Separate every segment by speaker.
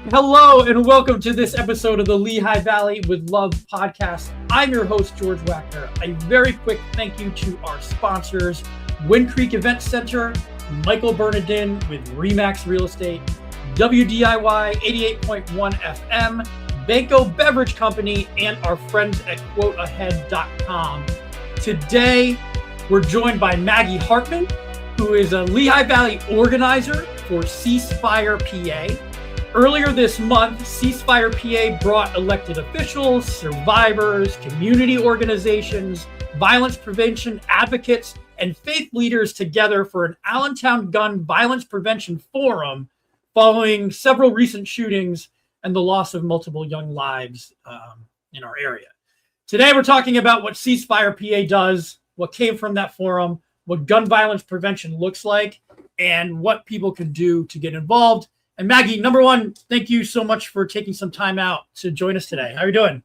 Speaker 1: Hello and welcome to this episode of the Lehigh Valley with Love podcast. I'm your host, George Wagner. A very quick thank you to our sponsors, Wind Creek Event Center, Michael Bernadyn with Remax Real Estate, WDIY 88.1 FM, Banko Beverage Company, and our friends at quoteahead.com. Today, we're joined by Maggie Hartmann, who is a Lehigh Valley organizer for CeaseFirePA. Earlier this month, CeaseFirePA brought elected officials, survivors, community organizations, violence prevention advocates, and faith leaders together for an Allentown gun violence prevention forum following several recent shootings and the loss of multiple young lives in our area. Today, we're talking about what CeaseFirePA does, what came from that forum, what gun violence prevention looks like, and what people can do to get involved. And Maggie, number one, thank you so much for taking some time out to join us today. How are you doing?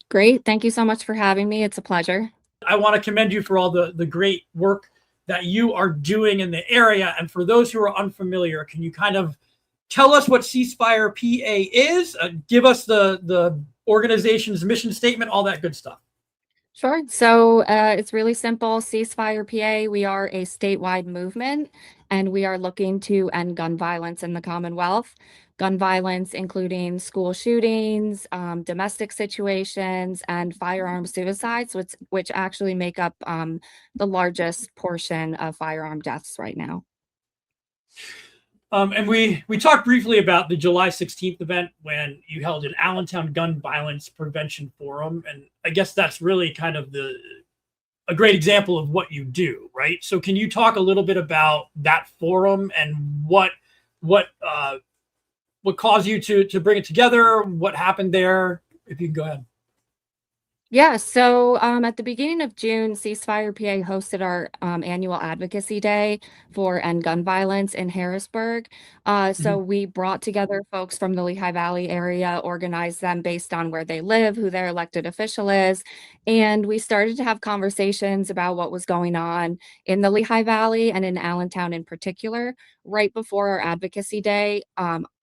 Speaker 2: Great. Thank you so much for having me. It's a pleasure.
Speaker 1: I want to commend you for all the great work that you are doing in the area. And for those who are unfamiliar, can you kind of tell us what CeaseFirePA is? Give us the organization's mission statement, all that good stuff.
Speaker 2: Sure. So it's really simple. CeaseFirePA, we are a statewide movement, and we are looking to end gun violence in the Commonwealth. Gun violence, including school shootings, domestic situations, and firearm suicides, which actually make up the largest portion of firearm deaths right now.
Speaker 1: And we talked briefly about the July 16th event when you held an Allentown Gun Violence Prevention Forum. And I guess that's really kind of a great example of what you do, right? So can you talk a little bit about that forum and what caused you to bring it together? What happened there? If you can go ahead.
Speaker 2: Yeah, so at the beginning of June, CeaseFirePA hosted our annual advocacy day for end gun violence in Harrisburg. So we brought together folks from the Lehigh Valley area, organized them based on where they live, who their elected official is, and we started to have conversations about what was going on in the Lehigh Valley and in Allentown in particular. Right before our advocacy day,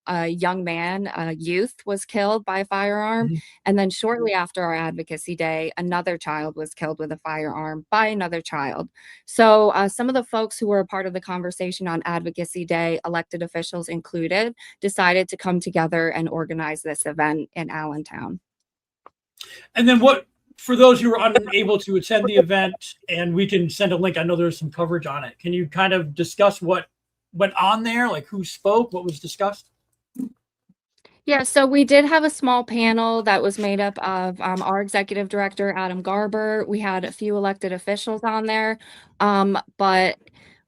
Speaker 2: a young man, a youth, was killed by a firearm. And then shortly after our advocacy day, another child was killed with a firearm by another child. So some of the folks who were a part of the conversation on advocacy day, elected officials included, decided to come together and organize this event in Allentown.
Speaker 1: And then for those who are unable to attend the event, and we can send a link, I know there's some coverage on it. Can you kind of discuss what went on there? Like who spoke, what was discussed?
Speaker 2: Yeah, so we did have a small panel that was made up of our executive director, Adam Garber. We had a few elected officials on there, but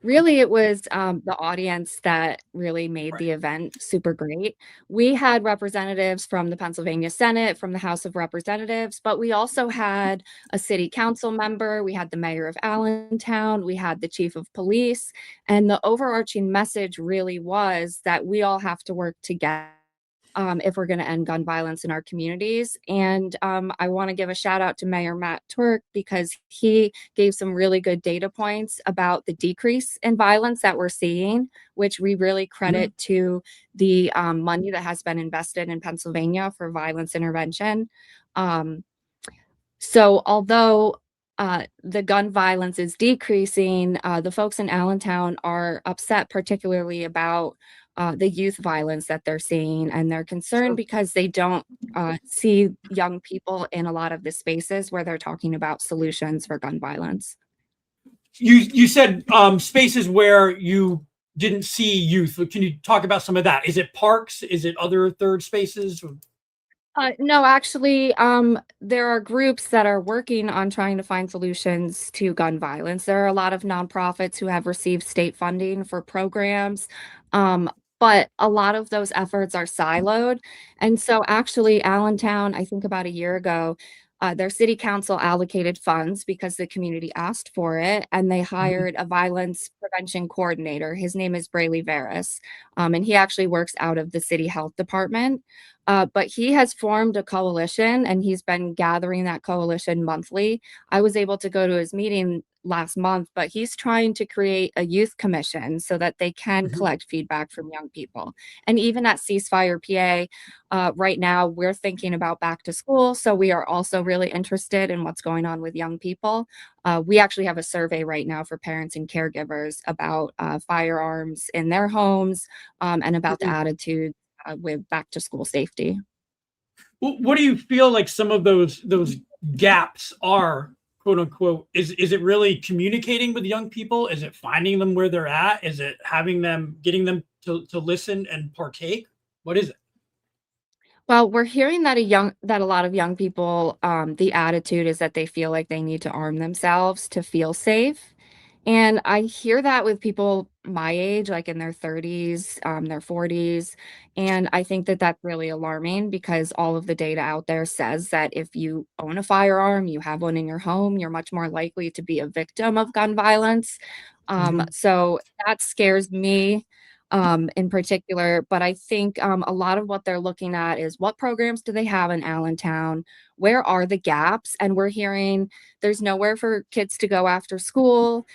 Speaker 2: really it was the audience that really made the event super great. We had representatives from the Pennsylvania Senate, from the House of Representatives, but we also had a city council member. We had the mayor of Allentown. We had the chief of police. And the overarching message really was that we all have to work together if we're going to end gun violence in our communities. And I want to give a shout out to Mayor Matt Turk because he gave some really good data points about the decrease in violence that we're seeing, which we really credit to the money that has been invested in Pennsylvania for violence intervention. So although the gun violence is decreasing, the folks in Allentown are upset particularly about the youth violence that they're seeing, and they're concerned because they don't see young people in a lot of the spaces where they're talking about solutions for gun violence.
Speaker 1: You said spaces where you didn't see youth. Can you talk about some of that? Is it parks? Is it other third spaces?
Speaker 2: No, actually, there are groups that are working on trying to find solutions to gun violence. There are a lot of nonprofits who have received state funding for programs, but a lot of those efforts are siloed. And so actually, Allentown, I think about a year ago, their city council allocated funds because the community asked for it, and they hired a violence prevention coordinator. His name is Brayley Veras, and he actually works out of the city health department. But he has formed a coalition and he's been gathering that coalition monthly. I was able to go to his meeting last month, but he's trying to create a youth commission so that they can
Speaker 1: Mhm.
Speaker 2: collect feedback from young people. And even at CeaseFirePA, right now we're thinking about back to school. So we are also really interested in what's going on with young people. We actually have a survey right now for parents and caregivers about firearms in their homes and about the
Speaker 1: Mhm.
Speaker 2: attitude with back to school safety.
Speaker 1: What do you feel like some of those gaps are, quote unquote? Is it really communicating with young people? Is it finding them where they're at? Is it getting them to listen and partake? What is it?
Speaker 2: Well, we're hearing that a lot of young people, the attitude is that they feel like they need to arm themselves to feel safe. And I hear that with people my age, like in their 30s, their 40s. And I think that that's really alarming because all of the data out there says that if you own a firearm, you have one in your home, you're much more likely to be a victim of gun violence.
Speaker 1: Mhm.
Speaker 2: So that scares me in particular. But I think a lot of what they're looking at is what programs do they have in Allentown? Where are the gaps? And we're hearing there's nowhere for kids to go after school.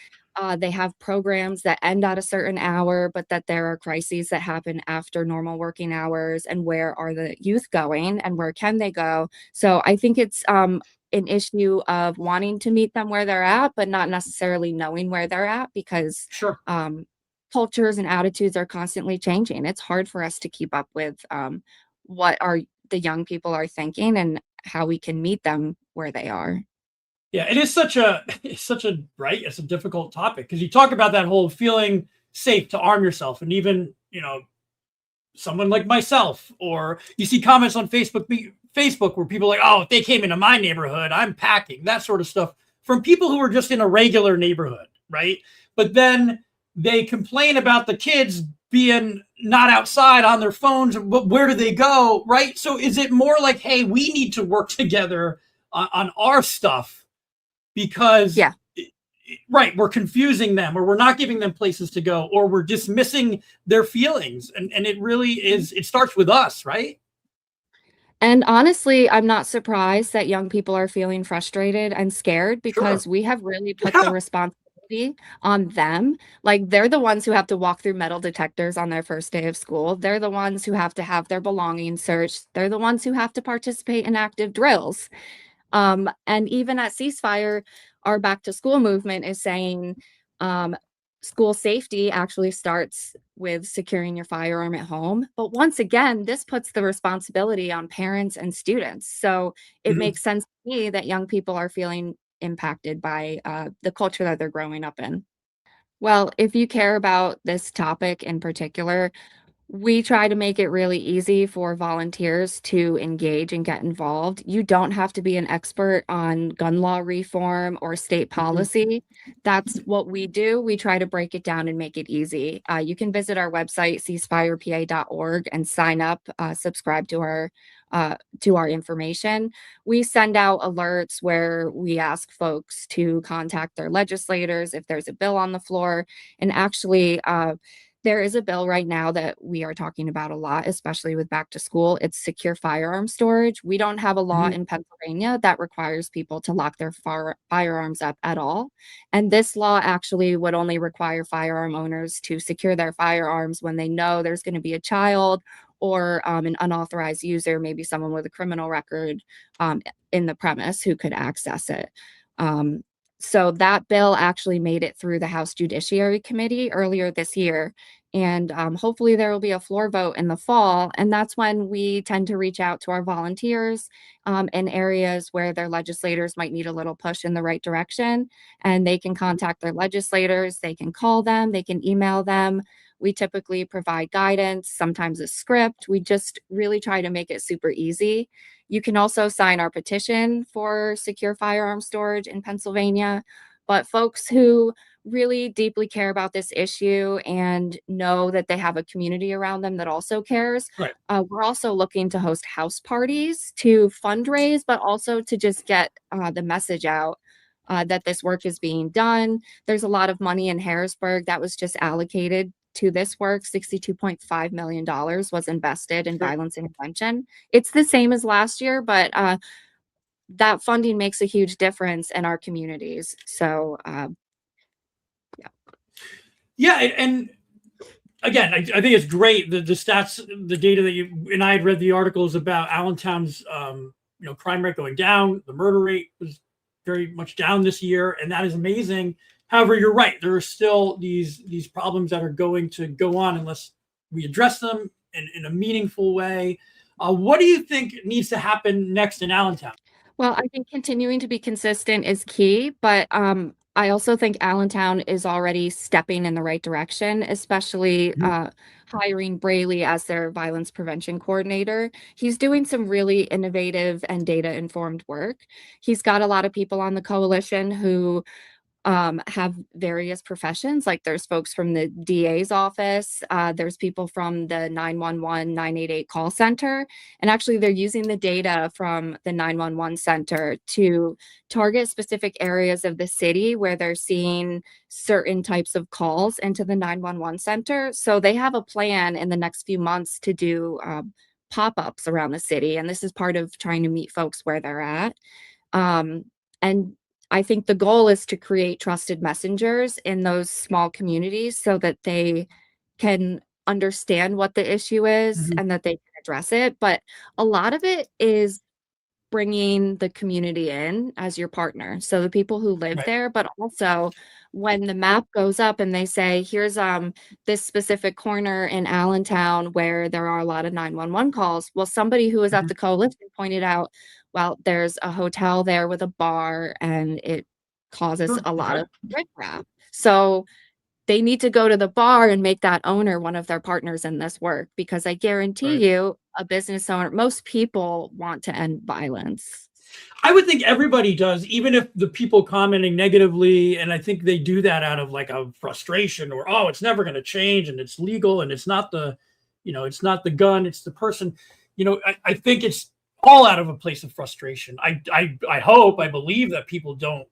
Speaker 2: They have programs that end at a certain hour, but that there are crises that happen after normal working hours. And where are the youth going and where can they go? So I think it's an issue of wanting to meet them where they're at, but not necessarily knowing where they're at because
Speaker 1: Sure.
Speaker 2: um, cultures and attitudes are constantly changing. It's hard for us to keep up with what the young people are thinking and how we can meet them where they are.
Speaker 1: Yeah, it is such a it's such a right. It's a difficult topic because you talk about that whole feeling safe to arm yourself, and even someone like myself, or you see comments on Facebook where people are like, oh, if they came into my neighborhood, I'm packing, that sort of stuff, from people who are just in a regular neighborhood, right? But then they complain about the kids being not outside on their phones, but where do they go, right? So is it more like, hey, we need to work together on our stuff because
Speaker 2: Yeah.
Speaker 1: right, we're confusing them, or we're not giving them places to go, or we're dismissing their feelings, and it really is, it starts with us, right?
Speaker 2: And honestly, I'm not surprised that young people are feeling frustrated and scared
Speaker 1: Sure.
Speaker 2: because we have really put the
Speaker 1: Yeah.
Speaker 2: responsibility on them. Like they're the ones who have to walk through metal detectors on their first day of school. They're the ones who have to have their belongings searched. They're the ones who have to participate in active drills. And even at Ceasefire, our back to school movement is saying um, school safety actually starts with securing your firearm at home. But once again, this puts the responsibility on parents and students. So it
Speaker 1: Mhm.
Speaker 2: makes sense to me that young people are feeling impacted by the culture that they're growing up in. Well, if you care about this topic in particular, we try to make it really easy for volunteers to engage and get involved. You don't have to be an expert on gun law reform or state
Speaker 1: Mhm.
Speaker 2: policy. That's what we do. We try to break it down and make it easy. You can visit our website, ceasefirepa.org, and sign up, subscribe to our information. We send out alerts where we ask folks to contact their legislators if there's a bill on the floor. And actually, there is a bill right now that we are talking about a lot, especially with back to school. It's secure firearm storage. We don't have a law
Speaker 1: Mhm.
Speaker 2: in Pennsylvania that requires people to lock their firearms up at all. And this law actually would only require firearm owners to secure their firearms when they know there's going to be a child or an unauthorized user, maybe someone with a criminal record um, in the premise who could access it. Um, so that bill actually made it through the House Judiciary Committee earlier this year. And hopefully there will be a floor vote in the fall. And that's when we tend to reach out to our volunteers in areas where their legislators might need a little push in the right direction. And they can contact their legislators, they can call them, they can email them. We typically provide guidance, sometimes a script. We just really try to make it super easy. You can also sign our petition for secure firearm storage in Pennsylvania. But folks who really deeply care about this issue and know that they have a community around them that also cares,
Speaker 1: Right.
Speaker 2: we're also looking to host house parties to fundraise, but also to just get the message out that this work is being done. There's a lot of money in Harrisburg that was just allocated to this work, $62.5 million was invested in violence intervention. It's the same as last year, but that funding makes a huge difference in our communities. So,
Speaker 1: yeah, and again, I think it's great the stats, the data that you and I had read the articles about Allentown's crime rate going down. The murder rate was very much down this year, and that is amazing. However, you're right. There are still these problems that are going to go on unless we address them in a meaningful way. What do you think needs to happen next in Allentown?
Speaker 2: well, I think continuing to be consistent is key, but I also think Allentown is already stepping in the right direction, especially hiring Braley as their violence prevention coordinator. He's doing some really innovative and data-informed work. He's got a lot of people on the coalition who have various professions. Like there's folks from the DA's office, there's people from the 911, 988 call center, and actually they're using the data from the 911 center to target specific areas of the city where they're seeing certain types of calls into the 911 center. So they have a plan in the next few months to do pop-ups around the city, and this is part of trying to meet folks where they're at. And I think the goal is to create trusted messengers in those small communities so that they can understand what the issue is and that they can address it. But a lot of it is bringing the community in as your partner. So the people who live there, but also when the map goes up and they say, here's this specific corner in Allentown where there are a lot of 911 calls. Well, somebody who was at the coalition pointed out, well, there's a hotel there with a bar and it causes a lot of riffraff. So they need to go to the bar and make that owner one of their partners in this work, because I guarantee you, a business owner, most people want to end violence.
Speaker 1: I would think everybody does, even if the people commenting negatively, and I think they do that out of like a frustration or, oh, it's never going to change and it's legal and it's not the, it's not the gun, it's the person. I think it's all out of a place of frustration. I hope, I believe that people don't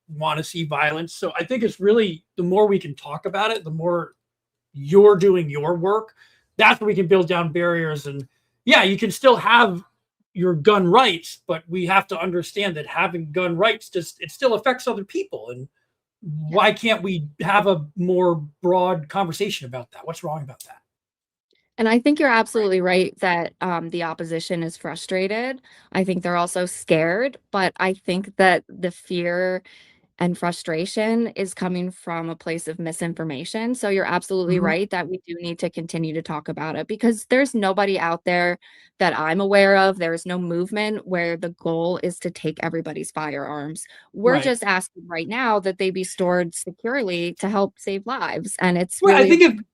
Speaker 1: want to see violence. So I think it's really, the more we can talk about it, the more you're doing your work, that's where we can build down barriers. And yeah, you can still have your gun rights, but we have to understand that having gun rights it still affects other people. And why can't we have a more broad conversation about that? What's wrong about that?
Speaker 2: And I think you're absolutely right that the opposition is frustrated. I think they're also scared, but I think that the fear and frustration is coming from a place of misinformation. So you're absolutely right that we do need to continue to talk about it, because there's nobody out there that I'm aware of. There's no movement where the goal is to take everybody's firearms. We're just asking right now that they be stored securely to help save lives. And it's really,
Speaker 1: I think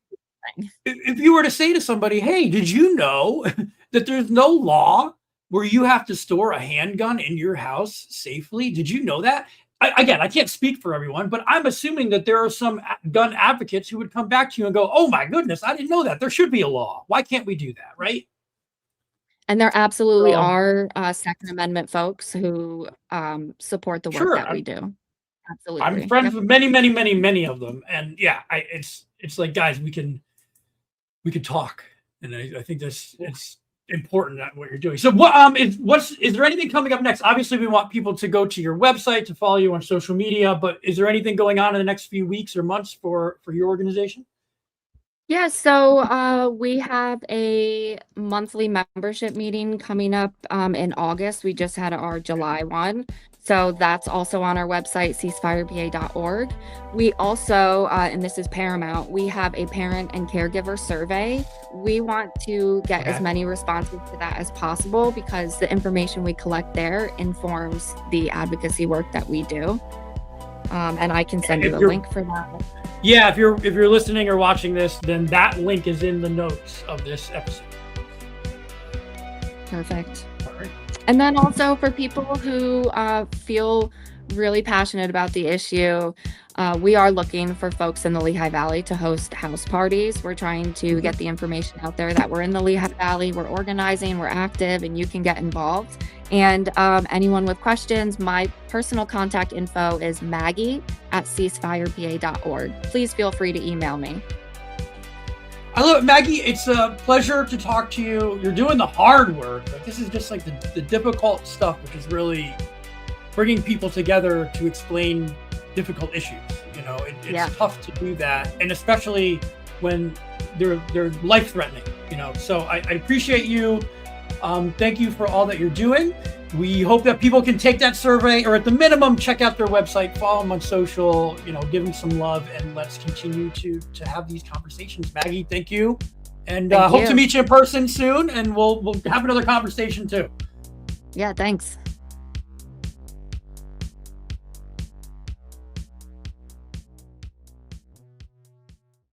Speaker 1: if you were to say to somebody, hey, did you know that there's no law where you have to store a handgun in your house safely? Did you know that? Again, I can't speak for everyone, but I'm assuming that there are some gun advocates who would come back to you and go, oh my goodness, I didn't know that. There should be a law. Why can't we do that, right?
Speaker 2: And there absolutely are Second Amendment folks who support the work that we do. Absolutely.
Speaker 1: I'm friends with many, many, many, many of them. And yeah, it's like, guys, we can talk. And I think it's important at what you're doing. So is there anything coming up next? Obviously we want people to go to your website to follow you on social media, but is there anything going on in the next few weeks or months for your organization?
Speaker 2: Yeah, so we have a monthly membership meeting coming up in August. We just had our July one. So that's also on our website, CeaseFirePA.org. We also, and this is paramount, we have a parent and caregiver survey. We want to get as many responses to that as possible, because the information we collect there informs the advocacy work that we do. And I can send you a link for that.
Speaker 1: Yeah, if you're listening or watching this, then that link is in the notes of this episode.
Speaker 2: Perfect. All right. And then also for people who feel really passionate about the issue, we are looking for folks in the Lehigh Valley to host house parties. We're trying to get the information out there that we're in the Lehigh Valley, we're organizing, we're active, and you can get involved. And anyone with questions, my personal contact info is Maggie at CeaseFirePA.org. Please feel free to email me.
Speaker 1: I love it, Maggie. It's a pleasure to talk to you. You're doing the hard work. Like, this is just like the difficult stuff, which is really bringing people together to explain difficult issues. You know, it's tough to do that, and especially when they're life-threatening. You know, so I appreciate you. Thank you for all that you're doing. We hope that people can take that survey, or at the minimum, check out their website, follow them on social, you know, give them some love, and let's continue to have these conversations. Maggie, thank you. And hope to meet you in person soon, and we'll have another conversation too.
Speaker 2: Yeah, thanks.